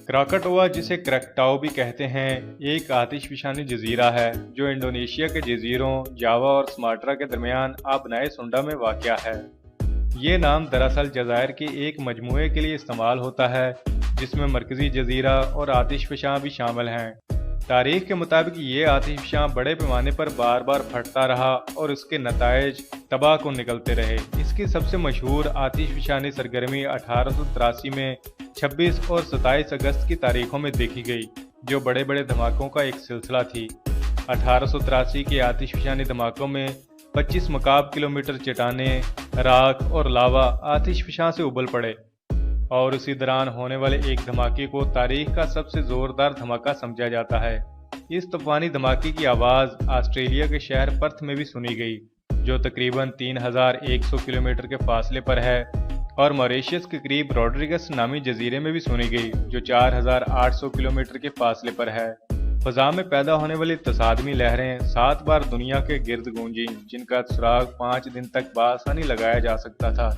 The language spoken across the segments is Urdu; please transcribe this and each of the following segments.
کراکٹوا، جسے کرکٹاؤ بھی کہتے ہیں، ایک آتش فشانی جزیرہ ہے جو انڈونیشیا کے جزیروں جاوا اور سماٹرا کے درمیان آبنائے سنڈا میں واقع ہے۔ یہ نام دراصل جزائر کے ایک مجموعے کے لیے استعمال ہوتا ہے جس میں مرکزی جزیرہ اور آتش فشاں بھی شامل ہیں۔ تاریخ کے مطابق یہ آتش فشاں بڑے پیمانے پر بار بار پھٹتا رہا اور اس کے نتائج تباہ کن نکلتے رہے۔ اس کی سب سے مشہور آتش فشانی سرگرمی 1883 میں 26 اور 27 اگست کی تاریخوں میں دیکھی گئی، جو بڑے بڑے دھماکوں کا ایک سلسلہ تھی۔ 1883 کے آتش فشانی دھماکوں میں 25 مکعب کلومیٹر چٹانیں، راکھ اور لاوا آتش فشاں سے ابل پڑے، اور اسی دوران ہونے والے ایک دھماکے کو تاریخ کا سب سے زوردار دھماکہ سمجھا جاتا ہے۔ اس طوفانی دھماکے کی آواز آسٹریلیا کے شہر پرتھ میں بھی سنی گئی، جو تقریباً 3100 کلومیٹر کے فاصلے پر ہے، اور موریشیس کے قریب روڈریگس نامی جزیرے میں بھی سنی گئی، جو 4800 کلومیٹر کے فاصلے پر ہے۔ فضا میں پیدا ہونے والی تصادمی لہریں 7 بار دنیا کے گرد گونجیں، جن کا سراغ 5 دن تک بآسانی لگایا جا سکتا تھا۔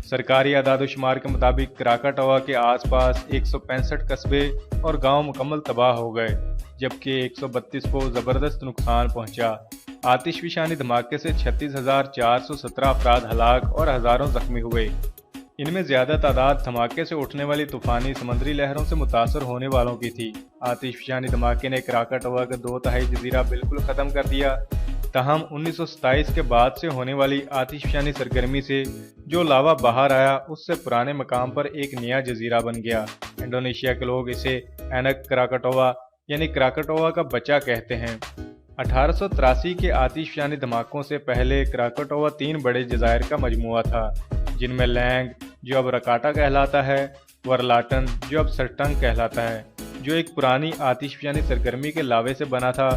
سرکاری اعداد و شمار کے مطابق کراکاٹوا کے آس پاس 165 قصبے اور گاؤں مکمل تباہ ہو گئے، جبکہ 132 کو زبردست نقصان پہنچا۔ آتش فشانی دھماکے سے 36,417 افراد ہلاک اور ہزاروں زخمی ہوئے۔ ان میں زیادہ تعداد دھماکے سے اٹھنے والی طوفانی سمندری لہروں سے متاثر ہونے والوں کی تھی۔ آتش فشانی دھماکے نے کراکاٹوا کا 2/3 جزیرہ بالکل ختم کر دیا، تاہم 1927 کے بعد سے ہونے والی آتش فشانی سرگرمی سے جو لاوا باہر آیا، اس سے پرانے مقام پر ایک نیا جزیرہ بن گیا۔ انڈونیشیا کے لوگ اسے اینک کراکاٹوا یعنی کراکاٹوا کا بچہ کہتے ہیں۔ 1883 کے آتش فشانی دھماکوں سے پہلے کراکاٹوا 3 بڑے جزائر کا مجموعہ تھا، جن میں لینگ، جو اب رکاٹا کہلاتا ہے، ورلاٹن، جو اب سرٹنگ کہلاتا ہے، جو ایک پرانی آتش فشانی سرگرمی کے لاوے سے بنا تھا،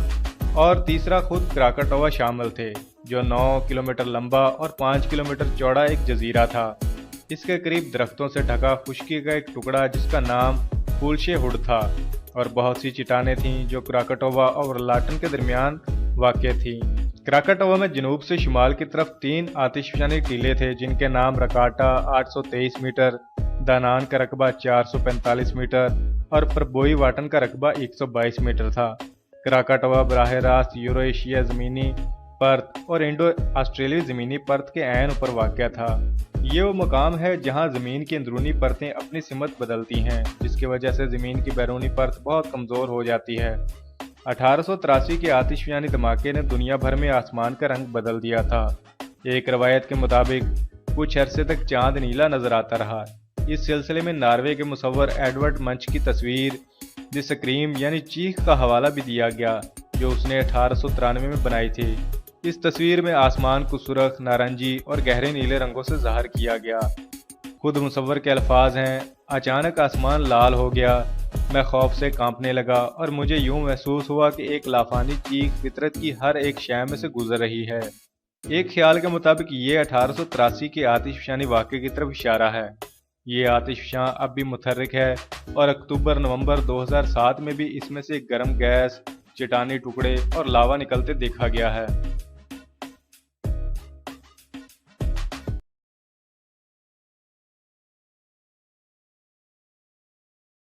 اور تیسرا خود کراکاٹوا شامل تھے، جو 9 کلومیٹر لمبا اور 5 کلومیٹر چوڑا ایک جزیرہ تھا۔ اس کے قریب درختوں سے ڈھکا خشکی کا ایک ٹکڑا جس کا نام پولشے ہڈ تھا، اور بہت سی چٹانیں تھیں جو کراکاٹوا اور لاٹن کے درمیان واقع تھیں۔ کراکاٹوا میں جنوب سے شمال کی طرف 3 آتش فشانی ٹیلے تھے، جن کے نام رکاٹا 823 میٹر، دانان کا رقبہ 445 میٹر اور پربوئی واٹن کا رقبہ 122 میٹر تھا۔ کراکاٹوا براہ راست یورو ایشیا زمینی پرت اور انڈو آسٹریلوی زمینی پرت کے عین اوپر واقع تھا۔ یہ وہ مقام ہے جہاں زمین کی اندرونی پرتیں اپنی سمت بدلتی ہیں، جس کی وجہ سے زمین کی بیرونی پرت بہت کمزور ہو جاتی ہے۔ 1883 کے آتش فشانی دھماکے نے دنیا بھر میں آسمان کا رنگ بدل دیا تھا۔ ایک روایت کے مطابق کچھ عرصے تک چاند نیلا نظر آتا رہا۔ اس سلسلے میں ناروے کے مصور ایڈورڈ منچ کی تصویر دی سکریم یعنی چیخ کا حوالہ بھی دیا گیا، جو اس نے 1893 میں بنائی تھی۔ اس تصویر میں آسمان کو سرخ، نارنجی اور گہرے نیلے رنگوں سے ظاہر کیا گیا۔ خود مصور کے الفاظ ہیں: اچانک آسمان لال ہو گیا، میں خوف سے کانپنے لگا اور مجھے یوں محسوس ہوا کہ ایک لافانی چیخ فطرت کی ہر ایک شے میں سے گزر رہی ہے۔ ایک خیال کے مطابق یہ 1883 کے آتش فشانی واقعے کی طرف اشارہ ہے۔ یہ آتش فشاں اب بھی متحرک ہے اور اکتوبر نومبر 2007 میں بھی اس میں سے گرم گیس، چٹانی ٹکڑے اور لاوا نکلتے دیکھا گیا ہے۔